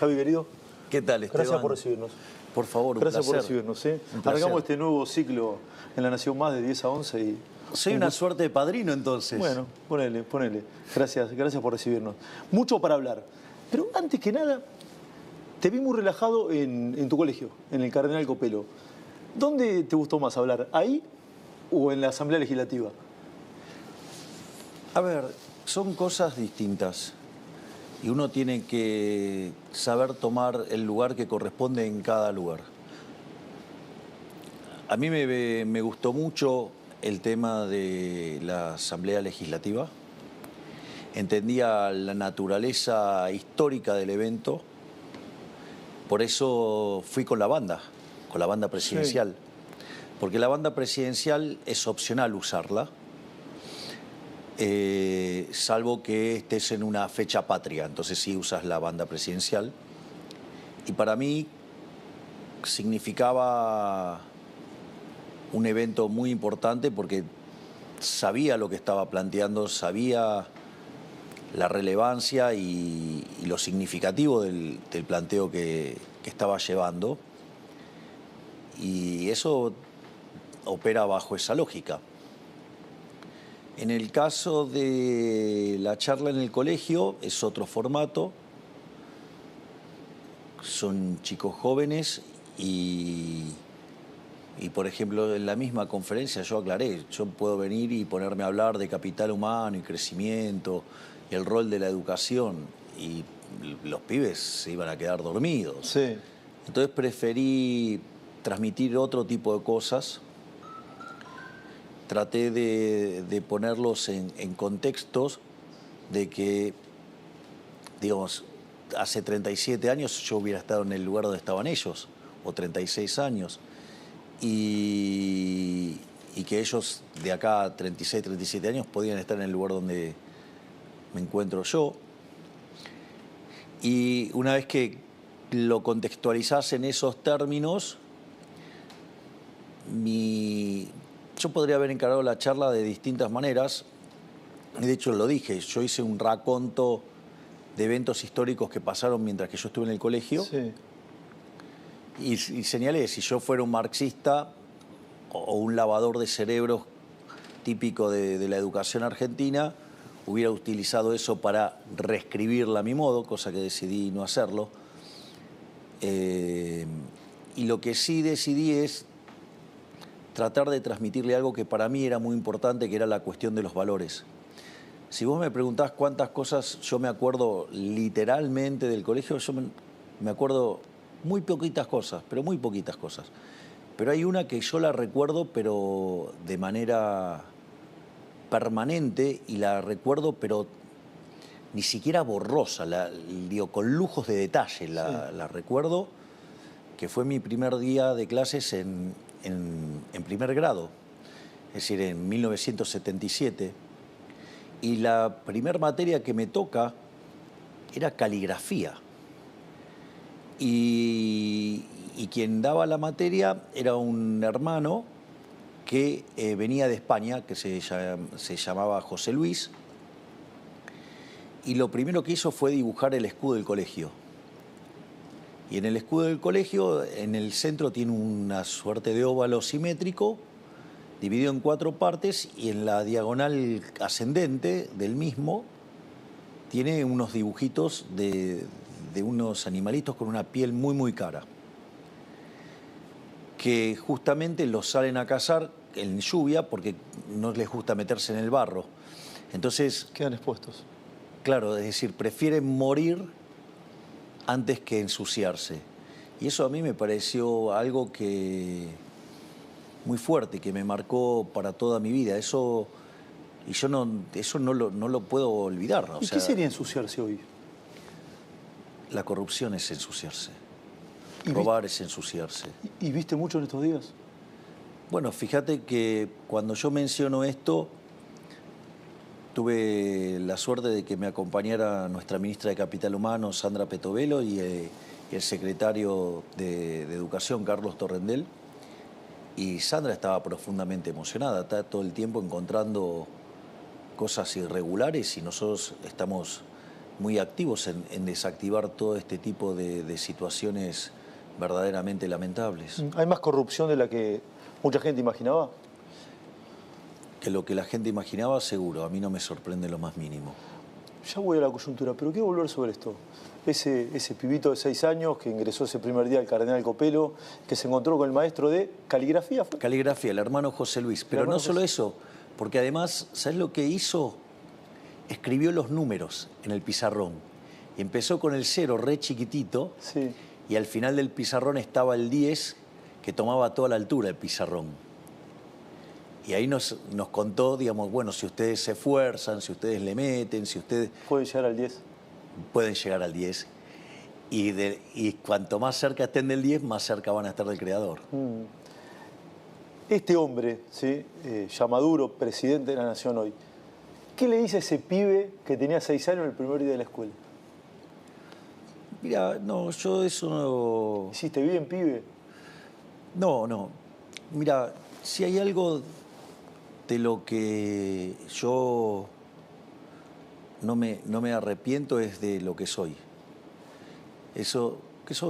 Javi, querido. ¿Qué tal, Esteban? Gracias por recibirnos. Por favor, un Gracias placer. por recibirnos. Un placer. Arrancamos este nuevo ciclo en La Nación Más de 10 a 11. Y soy una suerte de padrino, entonces. Bueno, ponele. Gracias por recibirnos. Mucho para hablar. Pero antes que nada, te vi muy relajado en tu colegio, en el Cardenal Copelo. ¿Dónde te gustó más hablar? ¿Ahí o en la Asamblea Legislativa? A ver, son cosas distintas. Y uno tiene que saber tomar el lugar que corresponde en cada lugar. A mí me gustó mucho el tema de la Asamblea Legislativa. Entendía la naturaleza histórica del evento. Por eso fui con la banda presidencial. Sí. Porque la banda presidencial es opcional usarla. Salvo que estés en una fecha patria, entonces sí usas la banda presidencial. Y para mí significaba un evento muy importante porque sabía lo que estaba planteando, sabía la relevancia y lo significativo del planteo que estaba llevando. Y eso opera bajo esa lógica. En el caso de la charla en el colegio es otro formato. Son chicos jóvenes y por ejemplo, en la misma conferencia yo aclaré, yo puedo venir y ponerme a hablar de capital humano y crecimiento y el rol de la educación y los pibes se iban a quedar dormidos. Sí. Entonces preferí transmitir otro tipo de cosas. Traté de ponerlos en contextos de que, digamos, hace 37 años yo hubiera estado en el lugar donde estaban ellos, o 36 años, y que ellos de acá a 36, 37 años podían estar en el lugar donde me encuentro yo. Y una vez que lo contextualizás en esos términos, yo podría haber encarado la charla de distintas maneras. De hecho, lo dije, yo hice un raconto de eventos históricos que pasaron mientras que yo estuve en el colegio. Sí. Y señalé, si yo fuera un marxista o un lavador de cerebros típico de la educación argentina, hubiera utilizado eso para reescribirla a mi modo, cosa que decidí no hacerlo. Y lo que sí decidí es tratar de transmitirle algo que para mí era muy importante, que era la cuestión de los valores. Si vos me preguntás cuántas cosas yo me acuerdo literalmente del colegio, yo me acuerdo muy poquitas cosas, pero muy poquitas cosas. Pero hay una que yo la recuerdo, pero de manera permanente, y la recuerdo, pero ni siquiera borrosa, digo, con lujos de detalle la recuerdo, que fue mi primer día de clases en primer grado, es decir, en 1977, y la primer materia que me toca era caligrafía. Y quien daba la materia era un hermano que venía de España, que se llamaba José Luis, y lo primero que hizo fue dibujar el escudo del colegio. Y en el escudo del colegio, en el centro tiene una suerte de óvalo simétrico, dividido en 4 partes, y en la diagonal ascendente del mismo tiene unos dibujitos de unos animalitos con una piel muy, muy cara, que justamente los salen a cazar en lluvia porque no les gusta meterse en el barro. Entonces, quedan expuestos. Claro, es decir, prefieren morir antes que ensuciarse. Y eso a mí me pareció algo muy fuerte, que me marcó para toda mi vida. Eso no lo puedo olvidar, ¿no? ¿Y qué sería ensuciarse hoy? La corrupción es ensuciarse. Robar es ensuciarse. ¿Y viste mucho en estos días? Bueno, fíjate que cuando yo menciono esto, tuve la suerte de que me acompañara nuestra ministra de Capital Humano, Sandra Petovelo, y el secretario de Educación, Carlos Torrendel. Y Sandra estaba profundamente emocionada, está todo el tiempo encontrando cosas irregulares y nosotros estamos muy activos en desactivar todo este tipo de situaciones verdaderamente lamentables. ¿Hay más corrupción de la que mucha gente imaginaba? Que lo que la gente imaginaba, seguro, a mí no me sorprende lo más mínimo. Ya voy a la coyuntura, pero quiero volver sobre esto. Ese pibito de 6 años que ingresó ese primer día al Cardenal Copelo, que se encontró con el maestro de caligrafía. ¿Fue? Caligrafía, el hermano José Luis. Pero no solo eso, porque además, ¿sabes lo que hizo? Escribió los números en el pizarrón. Y empezó con el 0, re chiquitito, Sí. y al final del pizarrón estaba el 10, que tomaba toda la altura el pizarrón. Y ahí nos contó, digamos, bueno, si ustedes se esfuerzan, si ustedes le meten, si ustedes... Puede llegar al 10. Pueden llegar al 10. Y cuanto más cerca estén del 10, más cerca van a estar del creador. Este hombre, ¿sí? Ya Maduro, presidente de la Nación hoy, ¿qué le dice a ese pibe que tenía 6 años en el primer día de la escuela? Mira, no, yo eso no... ¿Hiciste bien, pibe? No. Mira, si hay algo de lo que yo no me arrepiento es de lo que soy. Eso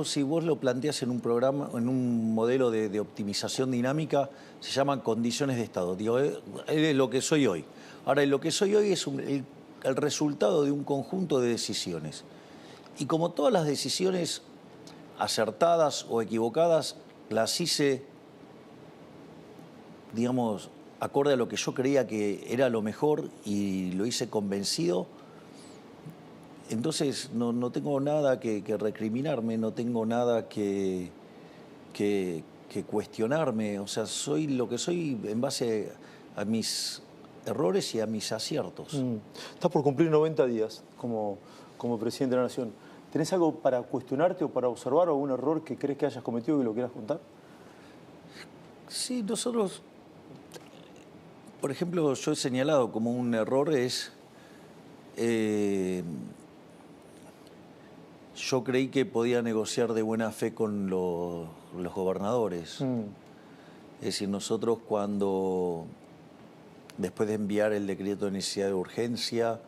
si vos lo planteas en un programa, en un modelo de optimización dinámica, se llaman condiciones de estado. Digo, es lo que soy hoy. Ahora, lo que soy hoy es el resultado de un conjunto de decisiones. Y como todas las decisiones acertadas o equivocadas, las hice, digamos, acorde a lo que yo creía que era lo mejor y lo hice convencido. Entonces no tengo nada que recriminarme, no tengo nada que cuestionarme. O sea, soy lo que soy en base a mis errores y a mis aciertos. Estás por cumplir 90 días como presidente de la Nación. ¿Tenés algo para cuestionarte o para observar, o algún error que crees que hayas cometido y que lo quieras contar? Sí, nosotros, por ejemplo, yo he señalado como un error es... yo creí que podía negociar de buena fe con los gobernadores. Es decir, nosotros después de enviar el decreto de necesidad de urgencia,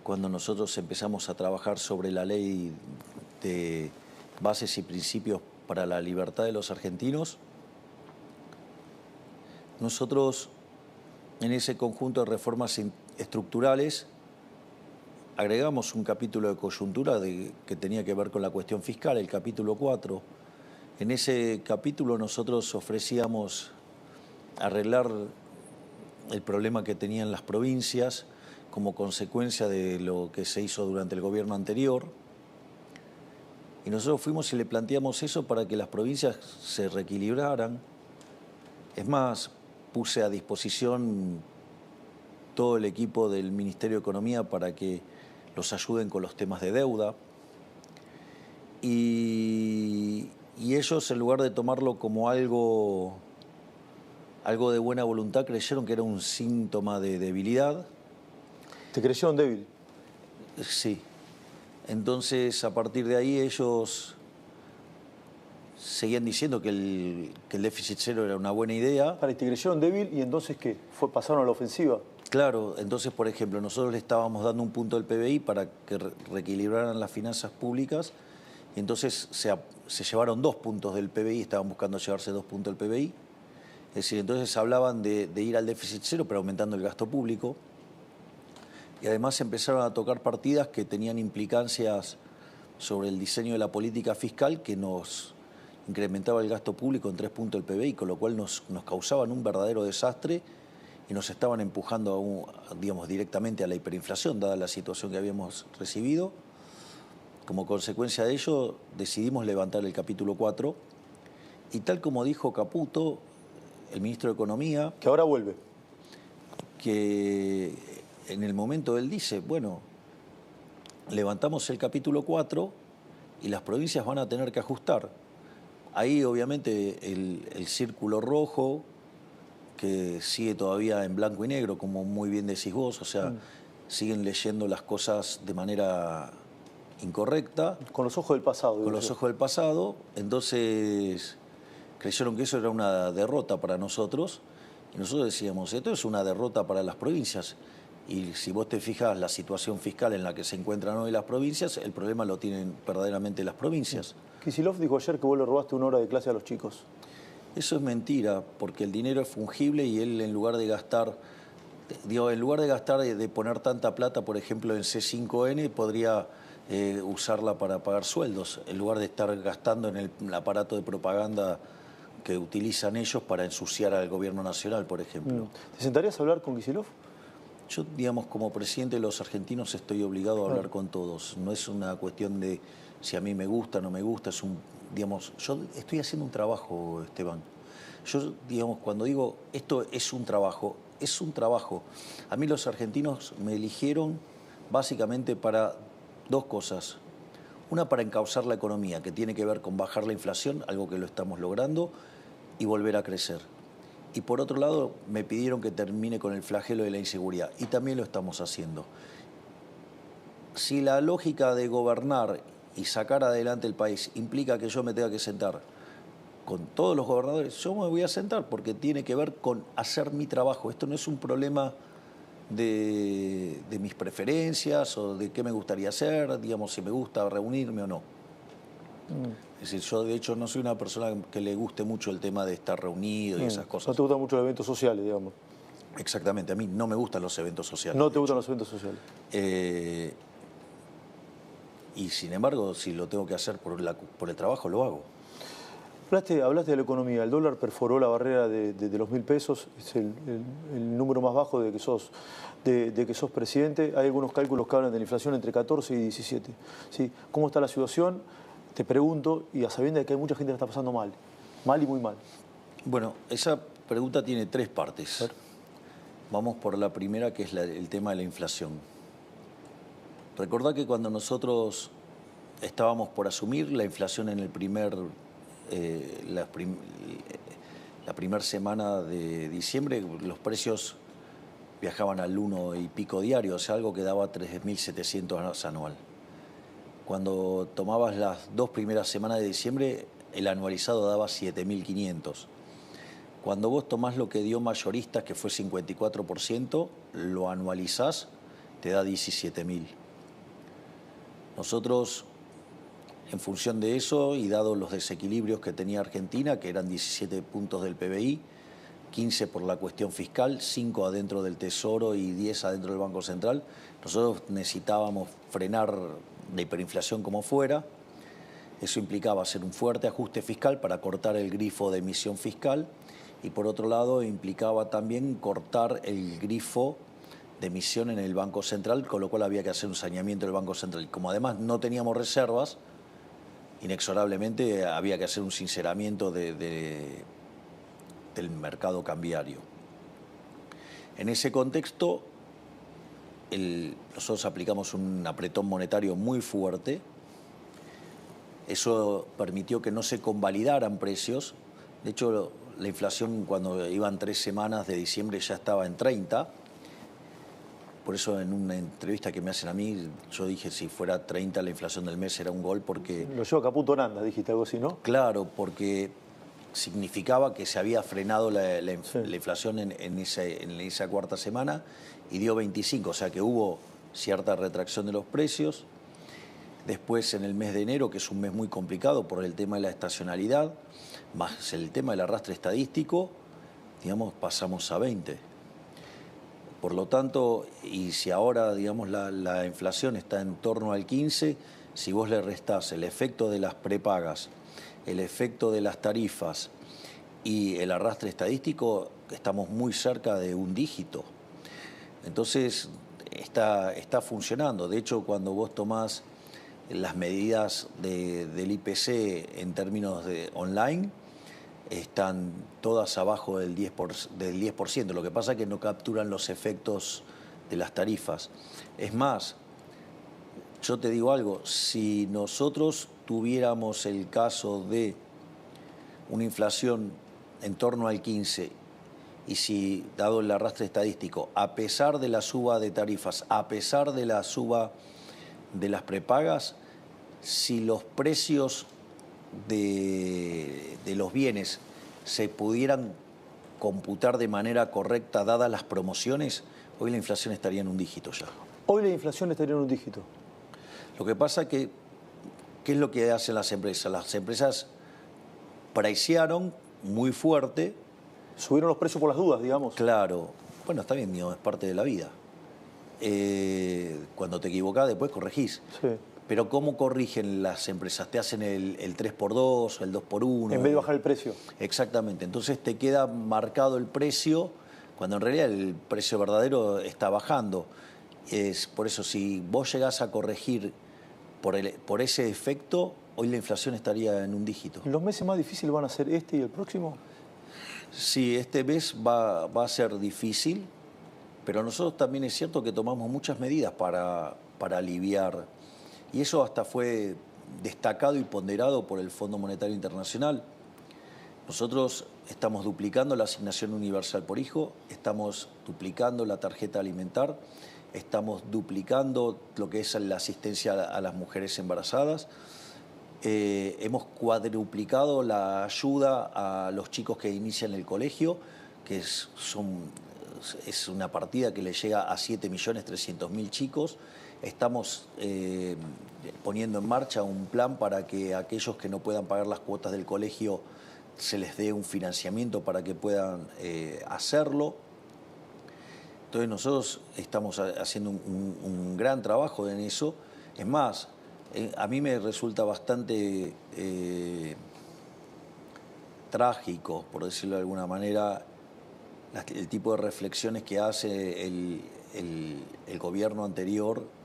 cuando nosotros empezamos a trabajar sobre la ley de bases y principios para la libertad de los argentinos, nosotros en ese conjunto de reformas estructurales agregamos un capítulo de coyuntura que tenía que ver con la cuestión fiscal, el capítulo 4. En ese capítulo nosotros ofrecíamos arreglar el problema que tenían las provincias como consecuencia de lo que se hizo durante el gobierno anterior. Y nosotros fuimos y le planteamos eso para que las provincias se reequilibraran. Es más, puse a disposición todo el equipo del Ministerio de Economía para que los ayuden con los temas de deuda. Y ellos, en lugar de tomarlo como algo de buena voluntad, creyeron que era un síntoma de debilidad. ¿Te creyeron débil? Sí. Entonces, a partir de ahí, ellos seguían diciendo que el déficit cero era una buena idea. ¿Te creyeron débil y entonces qué? ¿Pasaron a la ofensiva? Claro, entonces, por ejemplo, nosotros le estábamos dando un punto del PBI para que reequilibraran las finanzas públicas, y entonces se llevaron 2 puntos del PBI, estaban buscando llevarse 2 puntos del PBI. Es decir, entonces hablaban de ir al déficit cero, pero aumentando el gasto público. Y además empezaron a tocar partidas que tenían implicancias sobre el diseño de la política fiscal, que nos incrementaba el gasto público en 3 puntos del PBI, con lo cual nos causaban un verdadero desastre y nos estaban empujando digamos, directamente a la hiperinflación, dada la situación que habíamos recibido. Como consecuencia de ello, decidimos levantar el capítulo 4 y, tal como dijo Caputo, el ministro de Economía... Que ahora vuelve. Que en el momento él dice, bueno, levantamos el capítulo 4 y las provincias van a tener que ajustar. Ahí, obviamente, el círculo rojo, que sigue todavía en blanco y negro, como muy bien decís vos, o sea, siguen leyendo las cosas de manera incorrecta. Con los ojos del pasado. Con los ojos del pasado. Entonces, creyeron que eso era una derrota para nosotros. Y nosotros decíamos, esto es una derrota para las provincias. Y si vos te fijas la situación fiscal en la que se encuentran hoy las provincias, el problema lo tienen verdaderamente las provincias. Kicillof dijo ayer que vos le robaste 1 hora de clase a los chicos. Eso es mentira, porque el dinero es fungible y él en lugar de gastar, digo, en lugar de gastar, de poner tanta plata, por ejemplo, en C5N, podría usarla para pagar sueldos, en lugar de estar gastando en el aparato de propaganda que utilizan ellos para ensuciar al gobierno nacional, por ejemplo. ¿Te sentarías a hablar con Kicillof? Yo, digamos, como presidente de los argentinos estoy obligado a hablar con todos. No es una cuestión de si a mí me gusta o no me gusta, es un, digamos, yo estoy haciendo un trabajo, Esteban. Yo, digamos, cuando digo esto es un trabajo, es un trabajo. A mí los argentinos me eligieron básicamente para 2 cosas. Una, para encauzar la economía, que tiene que ver con bajar la inflación, algo que lo estamos logrando, y volver a crecer. Y por otro lado, me pidieron que termine con el flagelo de la inseguridad, y también lo estamos haciendo. Si la lógica de gobernar y sacar adelante el país implica que yo me tenga que sentar con todos los gobernadores, yo me voy a sentar porque tiene que ver con hacer mi trabajo. Esto no es un problema de mis preferencias o de qué me gustaría hacer, digamos, si me gusta reunirme o no. Es decir, yo de hecho no soy una persona que le guste mucho el tema de estar reunido y esas cosas. No te gustan mucho los eventos sociales, digamos. Exactamente, a mí no me gustan los eventos sociales. No te gustan los eventos sociales. Y sin embargo, si lo tengo que hacer por el trabajo, lo hago. Hablaste de la economía. El dólar perforó la barrera de los 1.000 pesos. Es el número más bajo de que sos presidente. Hay algunos cálculos que hablan de la inflación entre 14 y 17. ¿Sí? ¿Cómo está la situación? Te pregunto, y a sabiendas de que hay mucha gente que la está pasando mal. Mal y muy mal. Bueno, esa pregunta tiene 3 partes. Vamos por la primera, que es el tema de la inflación. Recordá que cuando nosotros estábamos por asumir la inflación en la primera semana de diciembre, los precios viajaban al 1 y pico diario, o sea, algo que daba 3.700 anual. Cuando tomabas las 2 primeras semanas de diciembre, el anualizado daba 7.500. Cuando vos tomás lo que dio mayoristas, que fue 54%, lo anualizás, te da 17.000. Nosotros, en función de eso y dado los desequilibrios que tenía Argentina, que eran 17 puntos del PBI, 15 por la cuestión fiscal, 5 adentro del Tesoro y 10 adentro del Banco Central, nosotros necesitábamos frenar la hiperinflación como fuera. Eso implicaba hacer un fuerte ajuste fiscal para cortar el grifo de emisión fiscal y por otro lado implicaba también cortar el grifo de emisión en el Banco Central, con lo cual había que hacer un saneamiento del Banco Central. Y como además no teníamos reservas, inexorablemente había que hacer un sinceramiento del mercado cambiario. En ese contexto, nosotros aplicamos un apretón monetario muy fuerte. Eso permitió que no se convalidaran precios. De hecho, la inflación cuando iban 3 semanas de diciembre ya estaba en 30. Por eso en una entrevista que me hacen a mí, yo dije si fuera 30 la inflación del mes era un gol porque... Lo llevo a Caputo Nanda, dijiste algo así, ¿no? Claro, porque significaba que se había frenado la inflación en esa cuarta semana y dio 25, o sea que hubo cierta retracción de los precios. Después en el mes de enero, que es un mes muy complicado por el tema de la estacionalidad, más el tema del arrastre estadístico, digamos, pasamos a 20. Por lo tanto, y si ahora, digamos, la inflación está en torno al 15, si vos le restás el efecto de las prepagas, el efecto de las tarifas y el arrastre estadístico, estamos muy cerca de un dígito. Entonces, está funcionando. De hecho, cuando vos tomás las medidas del IPC en términos de online, están todas abajo del 10%. Lo que pasa es que no capturan los efectos de las tarifas. Es más, yo te digo algo, si nosotros tuviéramos el caso de una inflación en torno al 15 y si, dado el arrastre estadístico, a pesar de la suba de tarifas, a pesar de la suba de las prepagas, si los precios de los bienes se pudieran computar de manera correcta dadas las promociones, Hoy la inflación estaría en un dígito ya. Hoy la inflación estaría en un dígito. Lo que pasa que, ¿qué es lo que hacen las empresas? Las empresas pricearon muy fuerte. Subieron los precios por las dudas, digamos. Claro, bueno, está bien, es parte de la vida. Cuando te equivocás, después corregís. Sí. Pero ¿cómo corrigen las empresas? Te hacen el 3x2, el 2x1. En vez de bajar el precio. Exactamente. Entonces te queda marcado el precio, cuando en realidad el precio verdadero está bajando. Por eso, si vos llegás a corregir por ese efecto, hoy la inflación estaría en un dígito. ¿Los meses más difíciles van a ser este y el próximo? Sí, este mes va a ser difícil, pero nosotros también es cierto que tomamos muchas medidas para aliviar. Y eso hasta fue destacado y ponderado por el Fondo Monetario Internacional. Nosotros estamos duplicando la asignación universal por hijo, estamos duplicando la tarjeta alimentar, estamos duplicando lo que es la asistencia a las mujeres embarazadas. Hemos cuadruplicado la ayuda a los chicos que inician el colegio, que es una partida que le llega a 7.300.000 chicos. Estamos poniendo en marcha un plan para que aquellos que no puedan pagar las cuotas del colegio se les dé un financiamiento para que puedan hacerlo. Entonces nosotros estamos haciendo un gran trabajo en eso. Es más, a mí me resulta bastante trágico, por decirlo de alguna manera, el tipo de reflexiones que hace el gobierno anterior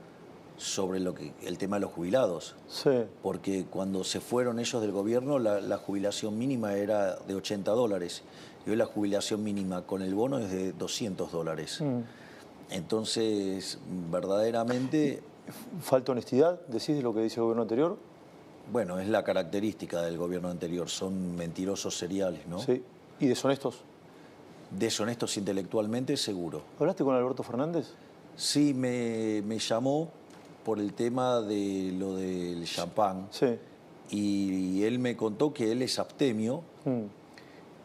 sobre el tema de los jubilados. Sí. Porque cuando se fueron ellos del gobierno, la jubilación mínima era de $80. Y hoy la jubilación mínima con el bono es de $200. Entonces, verdaderamente... ¿Falta honestidad, decís, de lo que dice el gobierno anterior? Bueno, es la característica del gobierno anterior. Son mentirosos seriales, ¿no? Sí. ¿Y deshonestos? Deshonestos intelectualmente, seguro. ¿Hablaste con Alberto Fernández? Sí, me llamó por el tema de lo del champán. Sí. Y él me contó que él es abstemio.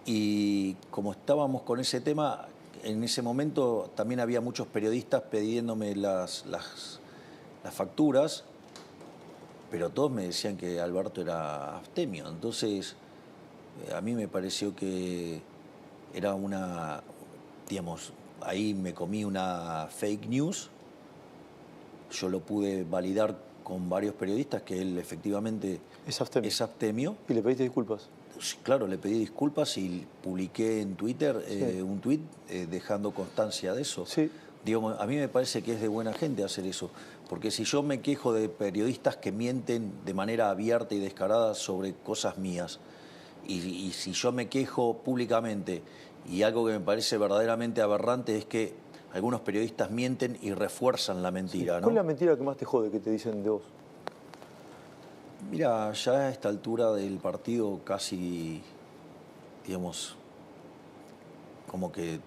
Y como estábamos con ese tema, en ese momento también había muchos periodistas pidiéndome las facturas, pero todos me decían que Alberto era abstemio. Entonces, a mí me pareció que era digamos, ahí me comí una fake news. Yo lo pude validar con varios periodistas que él efectivamente es abstemio. ¿Y le pediste disculpas? Sí, claro, le pedí disculpas y publiqué en Twitter un tuit dejando constancia de eso. Sí. Digo, a mí me parece que es de buena gente hacer eso, porque si yo me quejo de periodistas que mienten de manera abierta y descarada sobre cosas mías, y si yo me quejo públicamente, y algo que me parece verdaderamente aberrante es que algunos periodistas mienten y refuerzan la mentira, ¿no? ¿Cuál es la mentira que más te jode que te dicen de vos? Mira, ya a esta altura del partido casi, digamos, como que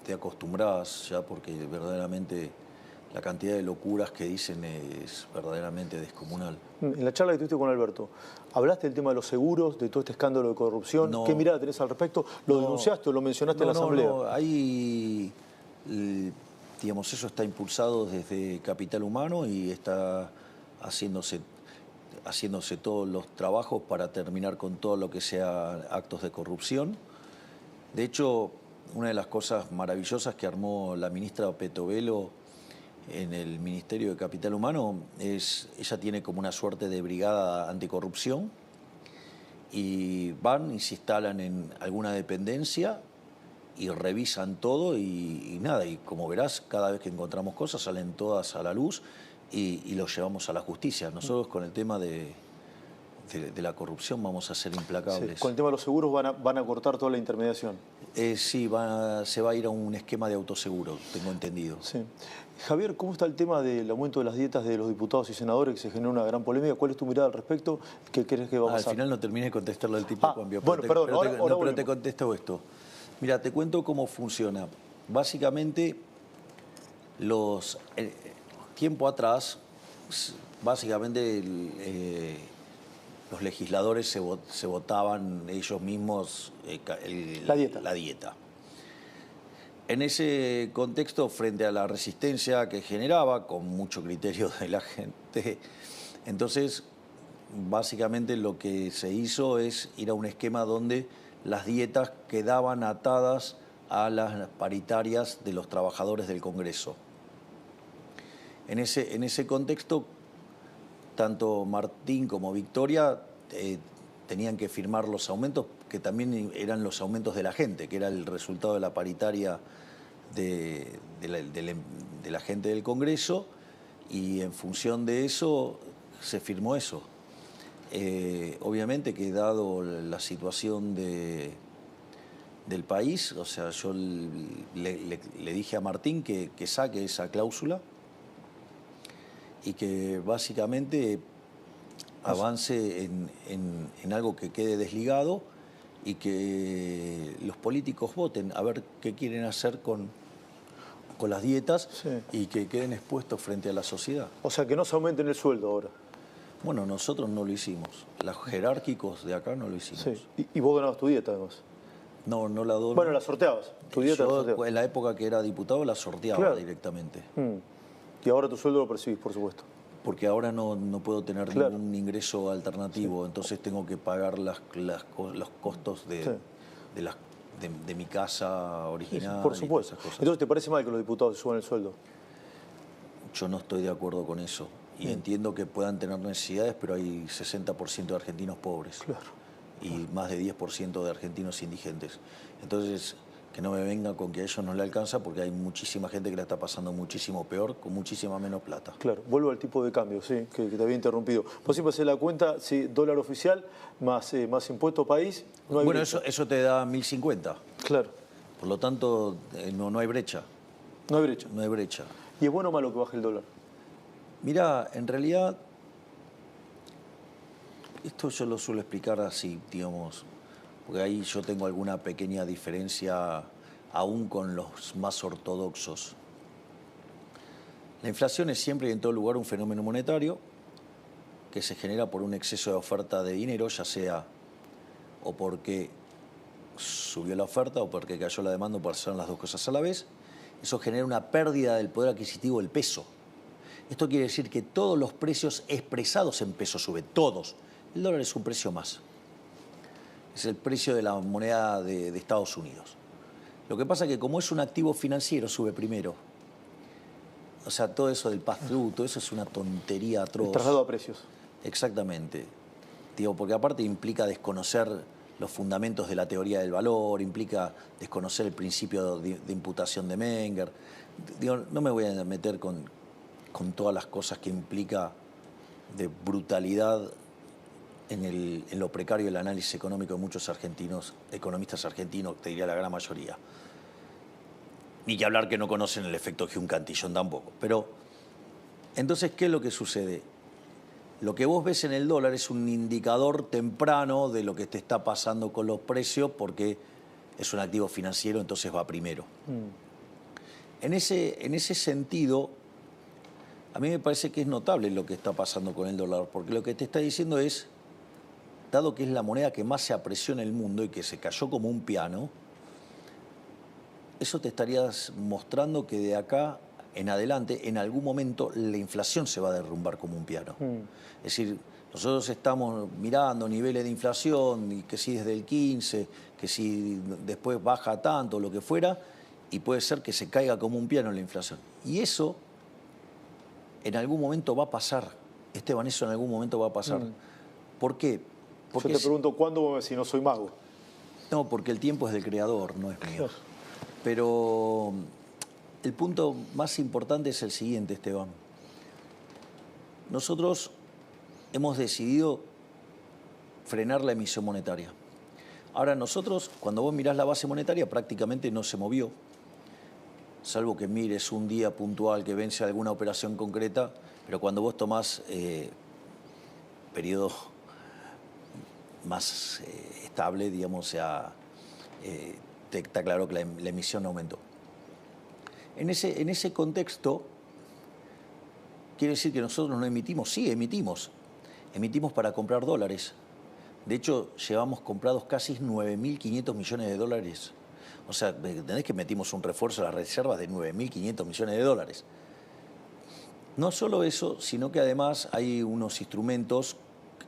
te acostumbras ya, porque verdaderamente la cantidad de locuras que dicen es verdaderamente descomunal. En la charla que tuviste con Alberto, ¿hablaste del tema de los seguros, de todo este escándalo de corrupción? No. ¿Qué mirada tenés al respecto? ¿Lo denunciaste o lo mencionaste en la asamblea? No, ahí, digamos, eso está impulsado desde Capital Humano y está haciéndose todos los trabajos para terminar con todo lo que sea actos de corrupción. De hecho, una de las cosas maravillosas que armó la ministra Petovelo en el Ministerio de Capital Humano es, ella tiene como una suerte de brigada anticorrupción y van y se instalan en alguna dependencia y revisan todo y nada, y como verás, cada vez que encontramos cosas salen todas a la luz y los llevamos a la justicia. Nosotros con el tema de la corrupción vamos a ser implacables. Sí. Con el tema de los seguros van a cortar toda la intermediación. Sí, se va a ir a un esquema de autoseguro, tengo entendido. Sí. Javier, ¿cómo está el tema del aumento de las dietas de los diputados y senadores que se generó una gran polémica? ¿Cuál es tu mirada al respecto? ¿Qué crees que va a pasar? Al final no terminé de contestarle al tipo Juan. Bueno, perdón, pero te contesto esto. Mira, te cuento cómo funciona. Básicamente, tiempo atrás, básicamente los legisladores se votaban ellos mismos la dieta. En ese contexto, frente a la resistencia que generaba, con mucho criterio de la gente, entonces básicamente lo que se hizo es ir a un esquema donde las dietas quedaban atadas a las paritarias de los trabajadores del Congreso. En ese contexto, tanto Martín como Victoria tenían que firmar los aumentos, que también eran los aumentos de la gente, que era el resultado de la paritaria de la gente del Congreso, y en función de eso se firmó eso. Obviamente que dado la situación del país, o sea, yo le dije a Martín que saque esa cláusula y que básicamente avance en algo que quede desligado y que los políticos voten a ver qué quieren hacer con las dietas, Sí. y que queden expuestos frente a la sociedad. O sea, que no se aumenten el sueldo ahora. Bueno, nosotros no lo hicimos. Los jerárquicos de acá no lo hicimos. Sí. Y vos donabas tu dieta, además. No la doy. Bueno, la sorteabas. Tu dieta la Yo, sorteabas. en la época que era diputado, la sorteaba Claro. directamente. Y ahora tu sueldo lo percibís, por supuesto. Porque ahora no puedo tener Claro. ningún ingreso alternativo, entonces tengo que pagar los costos Sí. de mi casa original. Por y todas supuesto. esas cosas. Entonces, ¿te parece mal que los diputados se suban el sueldo? Yo no estoy de acuerdo con eso. Y entiendo que puedan tener necesidades, pero hay 60% de argentinos pobres. Claro. Y más de 10% de argentinos indigentes. Entonces, que no me vengan con que a ellos no le alcanza, porque hay muchísima gente que la está pasando muchísimo peor, con muchísima menos plata. Claro, vuelvo al tipo de cambio, sí, que te había interrumpido. Vos siempre haces la cuenta, sí, dólar oficial más impuesto país, no hay Bueno, brecha. eso te da 1050. Claro, Por lo tanto, no hay brecha. no hay brecha. No hay brecha. ¿Y es bueno o malo que baje el dólar? Mirá, en realidad, esto yo lo suelo explicar así, digamos, porque ahí yo tengo alguna pequeña diferencia aún con los más ortodoxos. La inflación es siempre y en todo lugar un fenómeno monetario que se genera por un exceso de oferta de dinero, ya sea o porque subió la oferta o porque cayó la demanda, o por hacer las dos cosas a la vez. Eso genera una pérdida del poder adquisitivo del peso. Esto quiere decir que todos los precios expresados en pesos suben, todos. El dólar es un precio más. Es el precio de la moneda de Estados Unidos. Lo que pasa es que como es un activo financiero, sube primero. O sea, todo eso del pass-through, todo eso es una tontería atroz. El traslado a precios. Exactamente. Digo, porque aparte implica desconocer los fundamentos de la teoría del valor, implica desconocer el principio de imputación de Menger. Digo, no me voy a meter con todas las cosas que implica de brutalidad en lo precario del análisis económico de muchos economistas argentinos, te diría la gran mayoría. Ni que hablar que no conocen el efecto Hume-Cantillon tampoco. Pero, entonces, ¿qué es lo que sucede? Lo que vos ves en el dólar es un indicador temprano de lo que te está pasando con los precios, porque es un activo financiero, entonces va primero. En ese sentido, a mí me parece que es notable lo que está pasando con el dólar, porque lo que te está diciendo es, dado que es la moneda que más se apreció en el mundo y que se cayó como un piano, eso te estarías mostrando que de acá en adelante, en algún momento, la inflación se va a derrumbar como un piano. Es decir, nosotros estamos mirando niveles de inflación, y que si desde el 15, que si después baja tanto, lo que fuera, y puede ser que se caiga como un piano la inflación. Y eso en algún momento va a pasar. Esteban, eso en algún momento va a pasar. ¿Por qué? Porque yo te pregunto, ¿cuándo si no soy mago? No, porque el tiempo es del creador, no es mío. Pero el punto más importante es el siguiente, Esteban. Nosotros hemos decidido frenar la emisión monetaria. Ahora nosotros, cuando vos mirás la base monetaria, prácticamente no se movió, salvo que mires un día puntual que vence alguna operación concreta, pero cuando vos tomás periodo más estable, digamos, o sea, está claro que la emisión aumentó. En ese contexto, quiere decir que nosotros no emitimos. Sí, emitimos. Emitimos para comprar dólares. De hecho, llevamos comprados casi 9.500 millones de dólares. O sea, ¿entendés que metimos un refuerzo a las reservas de 9.500 millones de dólares? No solo eso, sino que además hay unos instrumentos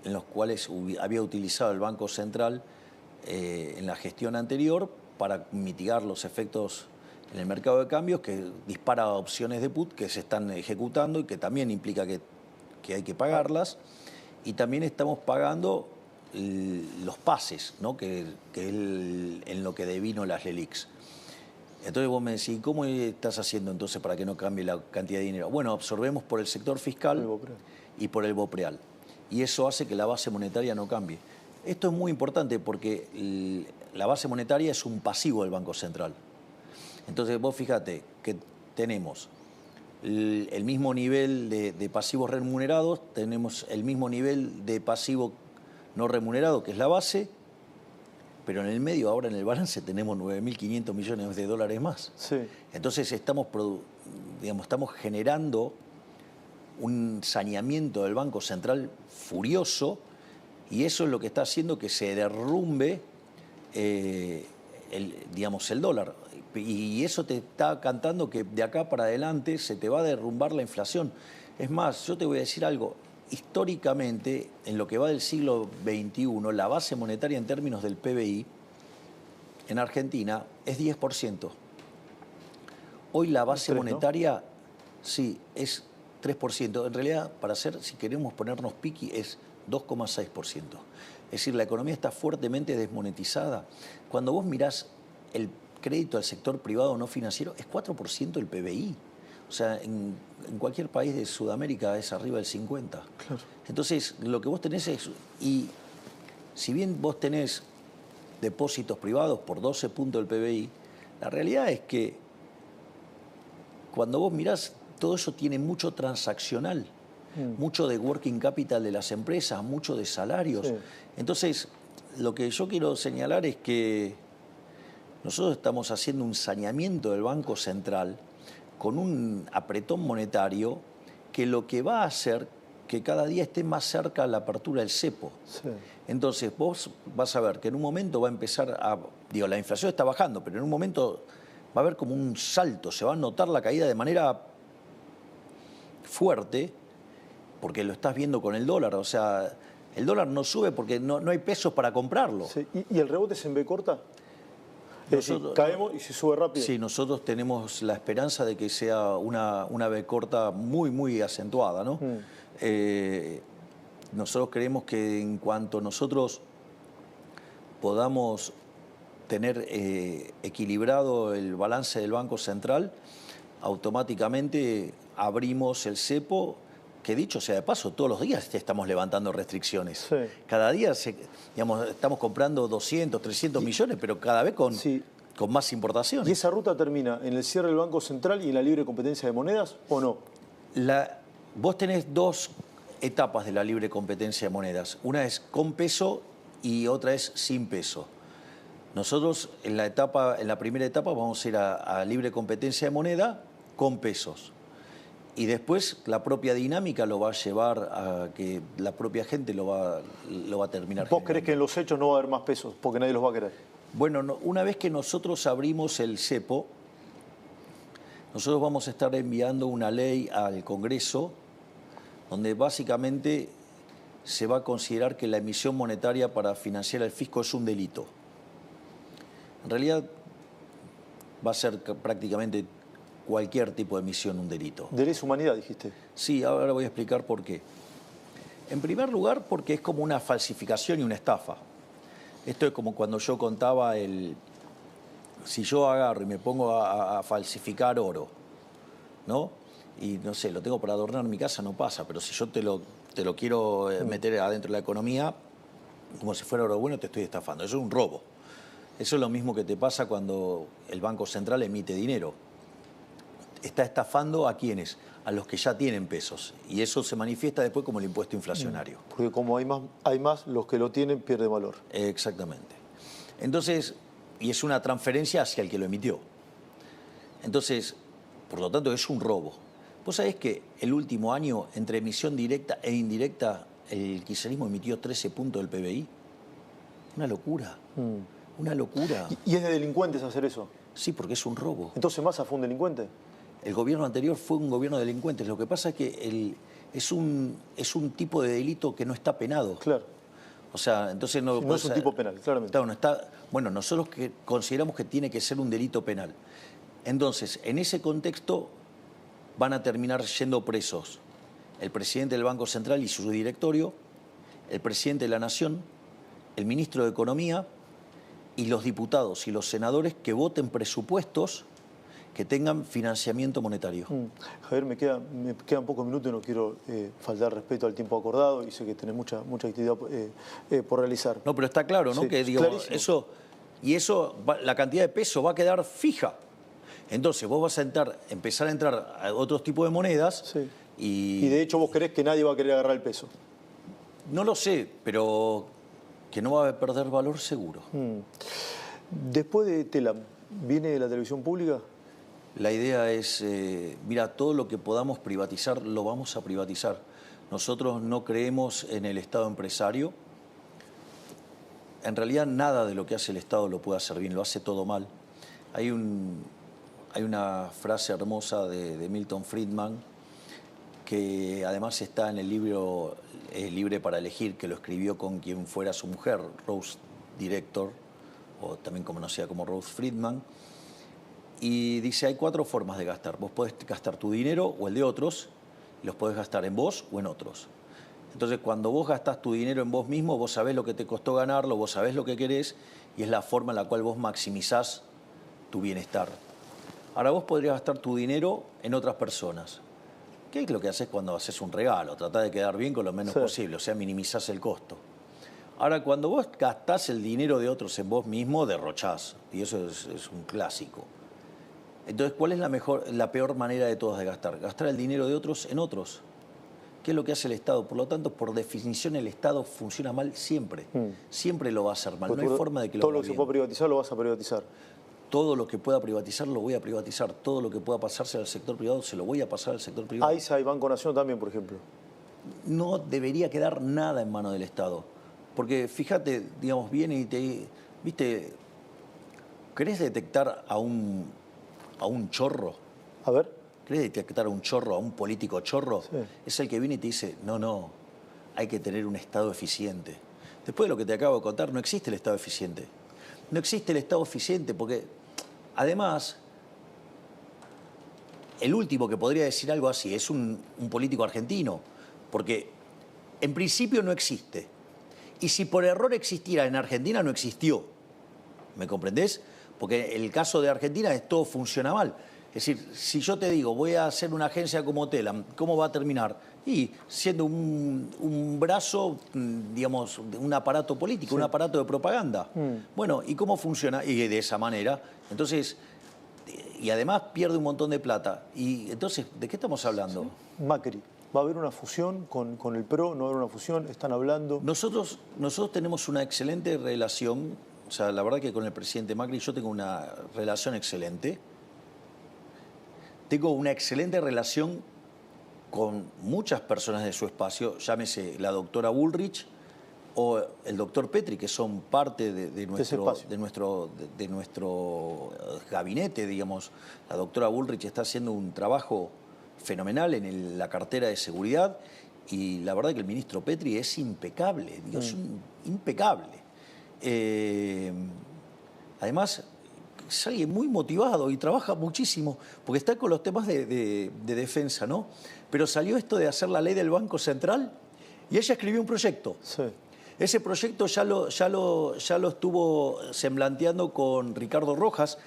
en los cuales había utilizado el Banco Central en la gestión anterior para mitigar los efectos en el mercado de cambios, que dispara opciones de put que se están ejecutando y que también implica que hay que pagarlas. Y también estamos pagando los pases, ¿no? que es en lo que devino las LELIQs. Entonces vos me decís, ¿cómo estás haciendo entonces para que no cambie la cantidad de dinero? Bueno, absorbemos por el sector fiscal y por el BOPREAL. Y eso hace que la base monetaria no cambie. Esto es muy importante porque la base monetaria es un pasivo del Banco Central. Entonces vos fíjate que tenemos el mismo nivel de pasivos remunerados, tenemos el mismo nivel de pasivo no remunerado, que es la base, pero en el medio, ahora en el balance, tenemos 9.500 millones de dólares más. Sí. Entonces estamos generando un saneamiento del Banco Central furioso, y eso es lo que está haciendo que se derrumbe el dólar. Y eso te está cantando que de acá para adelante se te va a derrumbar la inflación. Es más, yo te voy a decir algo. Históricamente, en lo que va del siglo XXI, la base monetaria en términos del PBI en Argentina es 10%. Hoy la base monetaria, sí, es 3%. En realidad, si queremos ponernos piqui, es 2,6%. Es decir, la economía está fuertemente desmonetizada. Cuando vos mirás el crédito al sector privado no financiero, es 4% del PBI. O sea, en cualquier país de Sudamérica es arriba del 50%. Claro. Entonces, lo que vos tenés es... Y si bien vos tenés depósitos privados por 12 puntos del PBI, la realidad es que cuando vos mirás, todo eso tiene mucho transaccional, mucho de working capital de las empresas, mucho de salarios. Sí. Entonces, lo que yo quiero señalar es que nosotros estamos haciendo un saneamiento del Banco Central con un apretón monetario que lo que va a hacer que cada día esté más cerca la apertura del cepo. Sí. Entonces vos vas a ver que en un momento va a empezar la inflación está bajando, pero en un momento va a haber como un salto, se va a notar la caída de manera fuerte, porque lo estás viendo con el dólar. O sea, el dólar no sube porque no hay pesos para comprarlo. Sí. ¿Y el rebote es en B corta? Nosotros, caemos y se sube rápido. Sí, nosotros tenemos la esperanza de que sea una B corta muy, muy acentuada, ¿no? Nosotros creemos que en cuanto nosotros podamos tener equilibrado el balance del Banco Central, automáticamente abrimos el cepo, que dicho sea de paso, todos los días estamos levantando restricciones. Sí. Cada día estamos comprando 200, 300 millones, pero cada vez con más importaciones. ¿Y esa ruta termina en el cierre del Banco Central y en la libre competencia de monedas o no? Vos tenés dos etapas de la libre competencia de monedas. Una es con peso y otra es sin peso. Nosotros en la primera etapa vamos a ir a libre competencia de moneda con pesos. Y después la propia dinámica lo va a llevar a que la propia gente lo va a terminar. ¿Vos creés que en los hechos no va a haber más pesos porque nadie los va a querer? Bueno, una vez que nosotros abrimos el cepo, nosotros vamos a estar enviando una ley al Congreso donde básicamente se va a considerar que la emisión monetaria para financiar el fisco es un delito. En realidad va a ser prácticamente cualquier tipo de emisión un delito. De lesa humanidad, dijiste. Sí, ahora voy a explicar por qué. En primer lugar, porque es como una falsificación y una estafa. Esto es como cuando yo contaba si yo agarro y me pongo a falsificar oro, ¿no? Y no sé, lo tengo para adornar mi casa, no pasa, pero si yo te lo quiero meter adentro de la economía, como si fuera oro bueno, te estoy estafando. Eso es un robo. Eso es lo mismo que te pasa cuando el Banco Central emite dinero. Está estafando ¿a quiénes? A los que ya tienen pesos. Y eso se manifiesta después como el impuesto inflacionario. Porque como hay más, los que lo tienen pierden valor. Exactamente. Entonces, y es una transferencia hacia el que lo emitió. Entonces, por lo tanto, es un robo. Vos sabés que el último año, entre emisión directa e indirecta, el kirchnerismo emitió 13 puntos del PBI. Una locura. Una locura. ¿Y es de delincuentes hacer eso? Sí, porque es un robo. ¿Entonces Massa fue un delincuente? El gobierno anterior fue un gobierno de delincuentes. Lo que pasa es que es un tipo de delito que no está penado. Claro. O sea, entonces no... No es un tipo penal, claramente. Claro, no está, bueno, nosotros que consideramos que tiene que ser un delito penal. Entonces, en ese contexto van a terminar yendo presos el presidente del Banco Central y su directorio, el presidente de la Nación, el ministro de Economía y los diputados y los senadores que voten presupuestos que tengan financiamiento monetario. Javier, me quedan pocos minutos y no quiero faltar respeto al tiempo acordado y sé que tenés mucha actividad por realizar. No, pero está claro, ¿no? Sí, Que digo, clarísimo. la cantidad de peso va a quedar fija. Entonces vos vas a empezar a entrar a otros tipos de monedas. Sí. Y de hecho vos creés que nadie va a querer agarrar el peso. No lo sé, pero que no va a perder valor seguro. Después de Telam, ¿viene la televisión pública? La idea es, mira, todo lo que podamos privatizar, lo vamos a privatizar. Nosotros no creemos en el Estado empresario. En realidad nada de lo que hace el Estado lo puede hacer bien, lo hace todo mal. Hay una frase hermosa de Milton Friedman, que además está en el libro Libre para elegir, que lo escribió con quien fuera su mujer, Rose Director, o también conocida como Rose Friedman. Y dice, hay 4 formas de gastar. Vos podés gastar tu dinero o el de otros, y los podés gastar en vos o en otros. Entonces, cuando vos gastás tu dinero en vos mismo, vos sabés lo que te costó ganarlo, vos sabés lo que querés, y es la forma en la cual vos maximizás tu bienestar. Ahora, vos podrías gastar tu dinero en otras personas. ¿Qué es lo que haces cuando haces un regalo? Tratás de quedar bien con lo menos posible, o sea, minimizás el costo. Ahora, cuando vos gastás el dinero de otros en vos mismo, derrochás, y eso es un clásico. Entonces, ¿cuál es la peor manera de todas de gastar? Gastar el dinero de otros en otros. ¿Qué es lo que hace el Estado? Por lo tanto, por definición, el Estado funciona mal siempre. Siempre lo va a hacer mal. No hay forma de que lo haga bien. Todo lo que se pueda privatizar lo vas a privatizar. Todo lo que pueda privatizar lo voy a privatizar. Todo lo que pueda pasarse al sector privado se lo voy a pasar al sector privado. AISA y Banco Nación también, por ejemplo. No debería quedar nada en manos del Estado. Porque fíjate, digamos, viene y te... ¿Viste? ¿Querés detectar a un chorro? A ver. ¿Querés detectar a un chorro, a un político chorro? Sí. Es el que viene y te dice, no, hay que tener un Estado eficiente. Después de lo que te acabo de contar, no existe el Estado eficiente. No existe el Estado eficiente porque, además, el último que podría decir algo así es un político argentino, porque en principio no existe. Y si por error existiera en Argentina, no existió. ¿Me comprendés? Porque el caso de Argentina es todo funciona mal. Es decir, si yo te digo, voy a hacer una agencia como Telam, ¿cómo va a terminar? Y siendo un brazo, digamos, un aparato político, un aparato de propaganda. Bueno, ¿y cómo funciona? Y de esa manera. Entonces, y además pierde un montón de plata. Y entonces, ¿de qué estamos hablando? Sí. Macri. ¿Va a haber una fusión con el PRO? ¿No va a haber una fusión? ¿Están hablando? Nosotros tenemos una excelente relación. O sea, la verdad que con el presidente Macri yo tengo una relación excelente. Tengo una excelente relación con muchas personas de su espacio, llámese la doctora Bullrich o el doctor Petri, que son parte de nuestro gabinete, digamos. La doctora Bullrich está haciendo un trabajo fenomenal en la cartera de seguridad y la verdad que el ministro Petri es impecable, impecable. Además, es alguien muy motivado y trabaja muchísimo, porque está con los temas de defensa, ¿no? Pero salió esto de hacer la ley del Banco Central y ella escribió un proyecto. Sí. Ese proyecto ya lo estuvo semblanteando con Ricardo Rojas,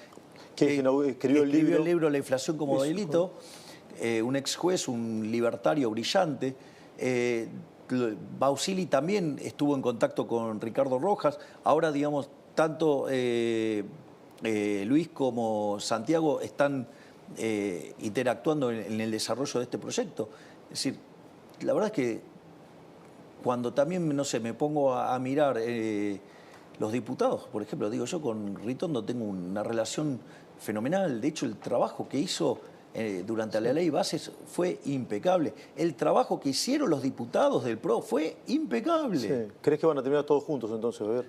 que escribió el libro La inflación como delito, un ex juez, un libertario brillante. Bausili también estuvo en contacto con Ricardo Rojas. Ahora, digamos, tanto Luis como Santiago están interactuando en el desarrollo de este proyecto. Es decir, la verdad es que cuando también, no sé, me pongo a mirar los diputados, por ejemplo, digo, yo con Ritondo tengo una relación fenomenal. De hecho, el trabajo que hizo durante la ley Bases fue impecable. El trabajo que hicieron los diputados del PRO fue impecable. Sí. ¿Crees que van a terminar todos juntos entonces, a ver?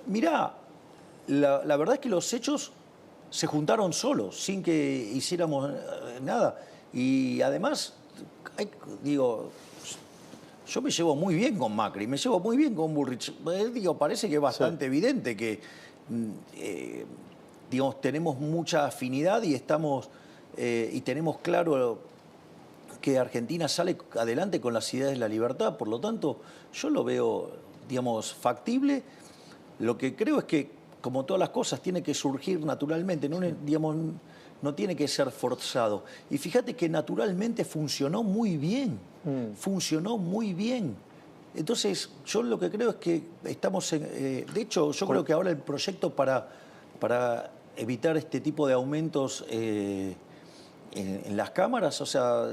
Mirá, la verdad es que los hechos se juntaron solos, sin que hiciéramos nada. Y además, digo, yo me llevo muy bien con Macri, me llevo muy bien con Bullrich. Digo, parece que es bastante evidente que, digamos, tenemos mucha afinidad y y tenemos claro que Argentina sale adelante con las ideas de la libertad. Por lo tanto, yo lo veo, digamos, factible. Lo que creo es que, como todas las cosas, tiene que surgir naturalmente, no, digamos, no tiene que ser forzado. Y fíjate que naturalmente funcionó muy bien, funcionó muy bien. Entonces, yo lo que creo es que estamos de hecho, yo creo que ahora el proyecto para evitar este tipo de aumentos en las cámaras, o sea,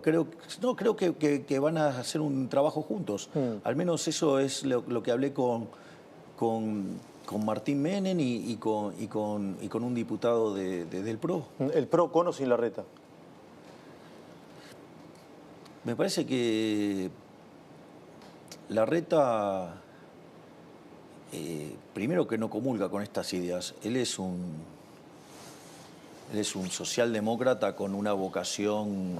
creo que van a hacer un trabajo juntos. Al menos eso es lo que hablé con Martín Menem y con un diputado del PRO. ¿El PRO con o sin Larreta? Me parece que Larreta, primero que no comulga con estas ideas. Él es un socialdemócrata con una vocación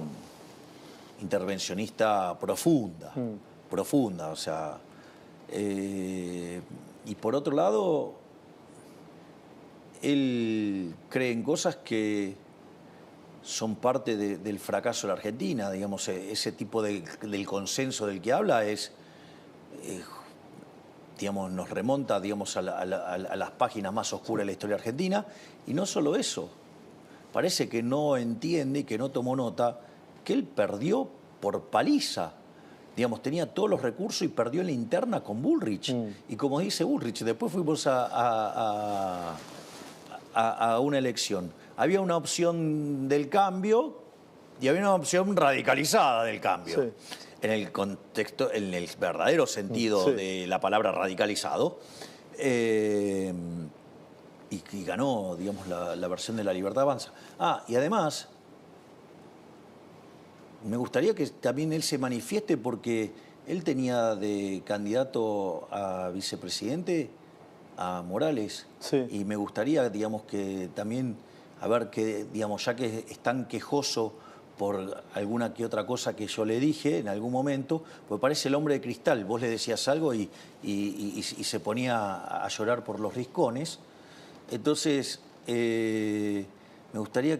intervencionista profunda, profunda, o sea. Y por otro lado, él cree en cosas que son parte del fracaso de la Argentina. Digamos, ese tipo del consenso del que habla digamos, nos remonta, digamos, a las páginas más oscuras de la historia argentina. Y no solo eso, parece que no entiende y que no tomó nota que él perdió por paliza. Digamos, tenía todos los recursos y perdió en la interna con Bullrich. Y como dice Bullrich, después fuimos a una elección. Había una opción del cambio y había una opción radicalizada del cambio. Sí. En el contexto, en el verdadero sentido de la palabra radicalizado. Y ganó, digamos, la versión de La Libertad Avanza. Y además, me gustaría que también él se manifieste, porque él tenía de candidato a vicepresidente a Morales. Sí. Y me gustaría, digamos, que también, a ver, que, digamos, ya que es tan quejoso por alguna que otra cosa que yo le dije en algún momento, pues parece el hombre de cristal. Vos le decías algo y se ponía a llorar por los riscones. Entonces, me gustaría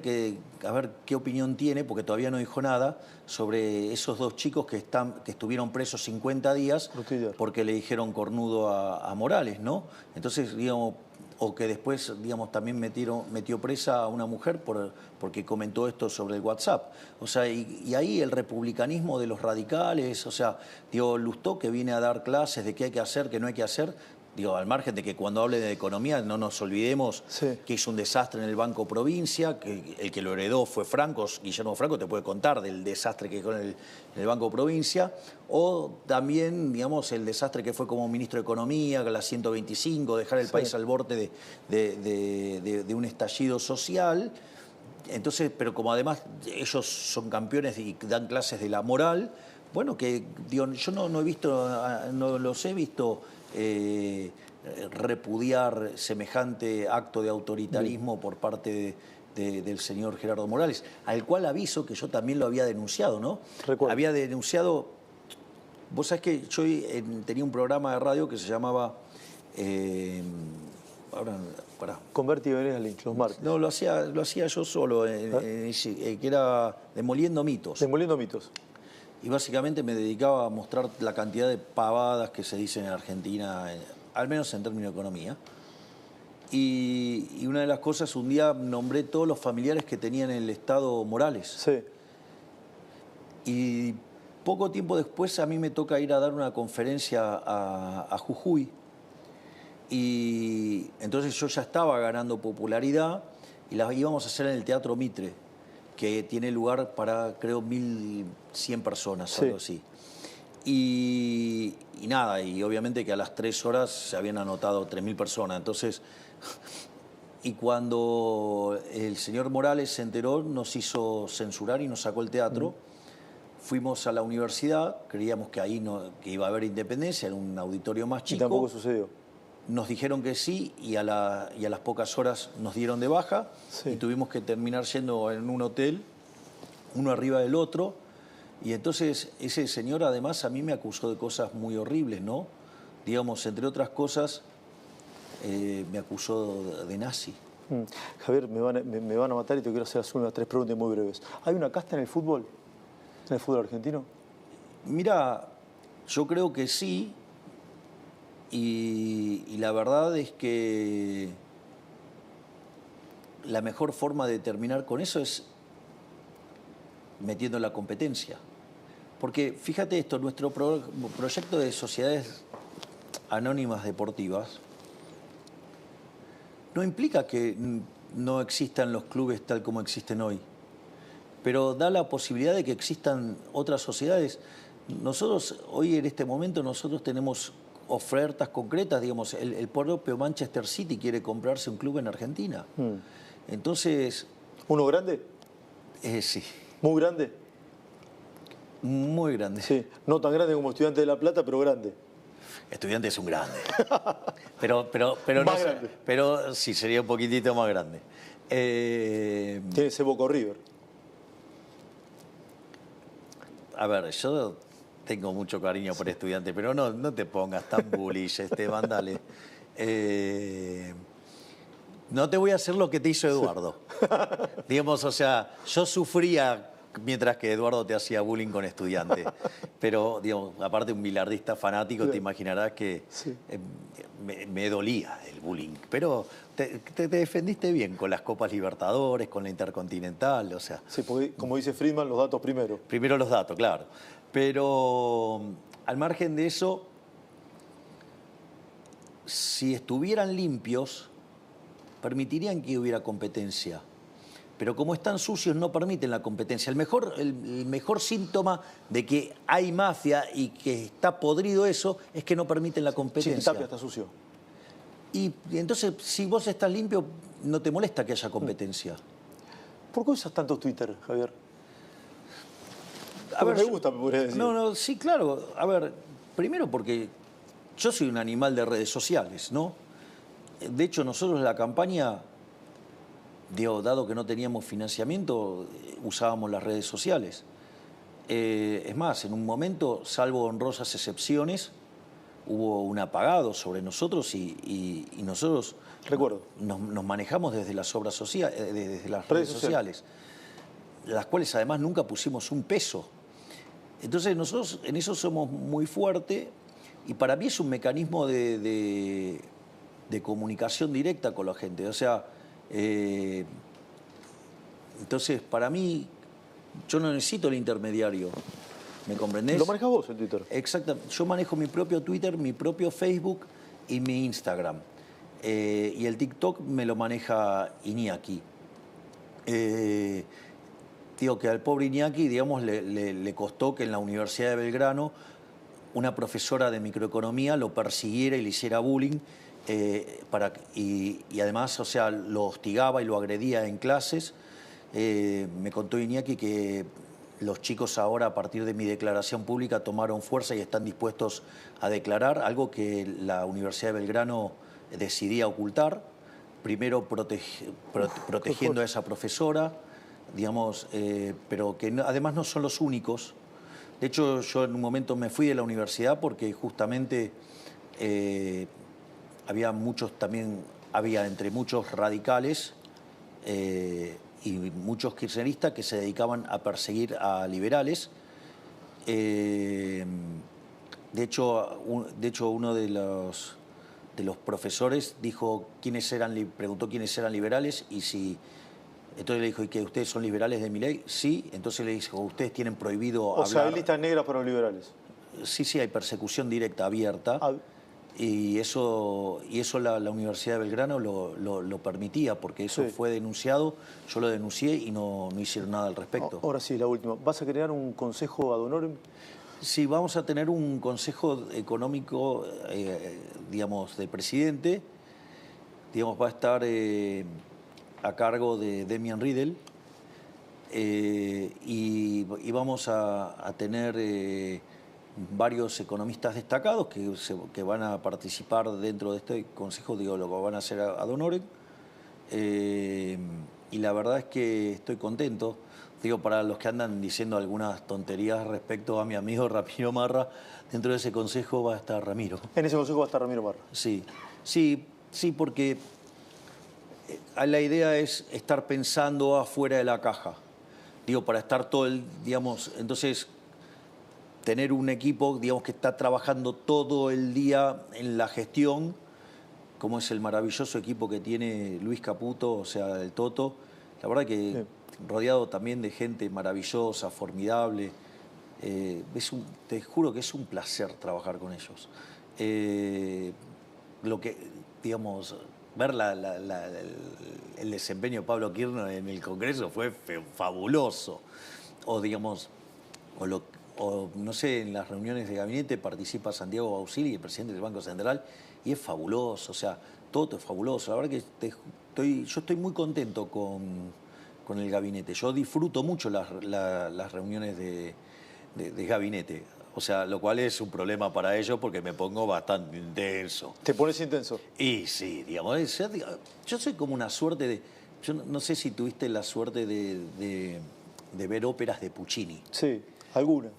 a ver qué opinión tiene, porque todavía no dijo nada, sobre esos dos chicos que estuvieron presos 50 días porque le dijeron cornudo a Morales, ¿no? Entonces, digamos, o que después, digamos, también metió presa a una mujer porque comentó esto sobre el WhatsApp. O sea, y ahí el republicanismo de los radicales, o sea, digo, Lustó, que viene a dar clases de qué hay que hacer, qué no hay que hacer. Digo, al margen de que cuando hable de economía no nos olvidemos que hizo un desastre en el Banco Provincia, que el que lo heredó fue Franco. Guillermo Franco te puede contar del desastre que dejó en el Banco Provincia, o también, digamos, el desastre que fue como ministro de Economía, con la 125, dejar el país al borde de un estallido social. Entonces, pero como además ellos son campeones y dan clases de la moral, bueno, que digo, yo no he visto, no los he visto repudiar semejante acto de autoritarismo por parte del señor Gerardo Morales, al cual aviso que yo también lo había denunciado, ¿no? Recuerdo. Había denunciado. Vos sabés que yo tenía un programa de radio que se llamaba Converti y Venegas Lynch, los martes. No, lo hacía yo solo, que era Demoliendo Mitos. Demoliendo Mitos. Y básicamente me dedicaba a mostrar la cantidad de pavadas que se dicen en Argentina, al menos en términos de economía. Y una de las cosas, un día nombré todos los familiares que tenían en el Estado Morales. Sí. Y poco tiempo después a mí me toca ir a dar una conferencia a Jujuy. Y entonces yo ya estaba ganando popularidad y la íbamos a hacer en el Teatro Mitre, que tiene lugar para, creo, 1.100 personas, algo así. Y nada, y obviamente que a las 3 horas se habían anotado 3.000 personas. Entonces, y cuando el señor Morales se enteró, nos hizo censurar y nos sacó el teatro. Fuimos a la universidad, creíamos que ahí que iba a haber independencia, en un auditorio más chico. Y tampoco sucedió. nos dijeron que sí y a las pocas horas nos dieron de baja Sí. y tuvimos que terminar yendo en un hotel, uno arriba del otro. Y entonces ese señor además a mí me acusó de cosas muy horribles, ¿no? Digamos, entre otras cosas, me acusó de nazi. Javier, me van a matar y te quiero hacer unas 3 preguntas muy breves. ¿Hay una casta en el fútbol? ¿En el fútbol argentino? Mira, yo creo que sí, y la verdad es que la mejor forma de terminar con eso es metiendo la competencia. Porque fíjate esto, nuestro proyecto de sociedades anónimas deportivas no implica que no existan los clubes tal como existen hoy, pero da la posibilidad de que existan otras sociedades. Nosotros, hoy en este momento, nosotros tenemos ofertas concretas, digamos, el propio Manchester City quiere comprarse un club en Argentina. Entonces, ¿Uno grande? sí, ¿Muy grande? muy grande. Sí, no tan grande como Estudiantes de La Plata, pero grande. Estudiante es un grande. Pero Más no sé, grande. pero sí, sería un poquitito más grande. Tiene ese Boca River. A ver, yo tengo mucho cariño por Estudiante, pero no te pongas tan bullish, Esteban, dale. No te voy a hacer lo que te hizo Eduardo. Digamos, o sea, yo sufría mientras que Eduardo te hacía bullying con Estudiante. Pero, digamos, aparte un bilardista fanático, te imaginarás que Sí. me dolía el bullying. Pero te defendiste bien con las Copas Libertadores, con la Intercontinental, o sea. Sí, porque como dice Friedman, los datos primero. Primero los datos, claro. Pero al margen de eso, si estuvieran limpios, permitirían que hubiera competencia. Pero como están sucios, no permiten la competencia. El mejor síntoma de que hay mafia y que está podrido eso es que no permiten la competencia. Chiquitapia está sucio. Y entonces, si vos estás limpio, no te molesta que haya competencia. ¿Por qué usas tanto Twitter, Javier? A ver, me gusta, me podrías decir. No, sí, claro. A ver, primero porque yo soy un animal de redes sociales, ¿no? De hecho, nosotros en la campaña, dado que no teníamos financiamiento, usábamos las redes sociales. Es más, en un momento, salvo honrosas excepciones, hubo un apagado sobre nosotros y nosotros Recuerdo. nos manejamos desde las obras sociales, desde las redes sociales, las cuales además nunca pusimos un peso. Entonces nosotros en eso somos muy fuertes y para mí es un mecanismo de comunicación directa con la gente. O sea, entonces para mí yo no necesito el intermediario. ¿Me comprendés? ¿Lo manejas vos el Twitter? Exactamente. Yo manejo mi propio Twitter, mi propio Facebook y mi Instagram. Y el TikTok me lo maneja Iñaki. Digo que al pobre Iñaki, digamos, le costó que en la Universidad de Belgrano una profesora de microeconomía lo persiguiera y le hiciera bullying. Y además, o sea, lo hostigaba y lo agredía en clases. Me contó Iñaki que los chicos ahora, a partir de mi declaración pública, tomaron fuerza y están dispuestos a declarar, algo que la Universidad de Belgrano decidía ocultar, primero protegiendo a esa profesora, digamos, pero que además no son los únicos. De hecho, yo en un momento me fui de la universidad porque justamente había entre muchos radicales y muchos kirchneristas que se dedicaban a perseguir a liberales. De hecho, uno de los profesores preguntó quiénes eran liberales y si... Entonces le dijo, ¿y que ustedes son liberales de mi ley? Sí. Entonces le dijo, ¿ustedes tienen prohibido hablar? O sea, hay listas negras para los liberales. Sí, hay persecución directa, abierta. Y eso la Universidad de Belgrano lo permitía, porque eso fue denunciado, yo lo denuncié y no hicieron nada al respecto. Ahora sí, la última. ¿Vas a crear un consejo ad honorem? Sí, vamos a tener un consejo económico, digamos, del presidente. Digamos, va a estar a cargo de Demian Riedel. Y vamos a tener varios economistas destacados que van a participar dentro de este consejo, digo, lo que van a hacer ad honorem. Y la verdad es que estoy contento. Digo, para los que andan diciendo algunas tonterías respecto a mi amigo Ramiro Marra, dentro de ese consejo va a estar Ramiro. En ese consejo va a estar Ramiro Marra. Sí, porque la idea es estar pensando afuera de la caja. Digo, para estar todo el, digamos, entonces tener un equipo, digamos, que está trabajando todo el día en la gestión, como es el maravilloso equipo que tiene Luis Caputo, o sea, el Toto. La verdad que sí, rodeado también de gente maravillosa, formidable. Te juro que es un placer trabajar con ellos. Lo que, digamos, ver el desempeño de Pablo Kirchner en el Congreso fue fabuloso. O, digamos, no sé, en las reuniones de gabinete participa Santiago Bausili, el presidente del Banco Central, y es fabuloso, o sea, todo es fabuloso. La verdad que yo estoy muy contento con el gabinete. Yo disfruto mucho las reuniones de gabinete. O sea, lo cual es un problema para ellos porque me pongo bastante intenso. ¿Te pones intenso? Y sí, digamos, yo soy como una suerte de... Yo no sé si tuviste la suerte de ver óperas de Puccini. Sí, algunas.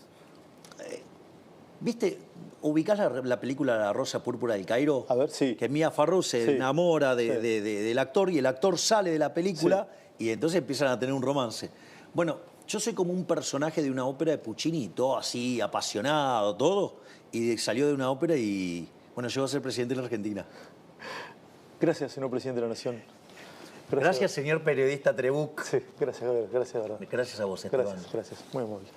¿Viste? ¿Ubicás la película La Rosa Púrpura del Cairo? A ver, sí. Que Mia Farrow se enamora del actor y el actor sale de la película y entonces empiezan a tener un romance. Bueno, yo soy como un personaje de una ópera de Puccini, todo así, apasionado, todo, y salió de una ópera y, bueno, llegó a ser presidente de la Argentina. Gracias, señor presidente de la Nación. Gracias, señor periodista Trebuch. Sí, gracias, Gabriel. Gracias, verdad. Gracias a vos, Esteban. Gracias, muy amable.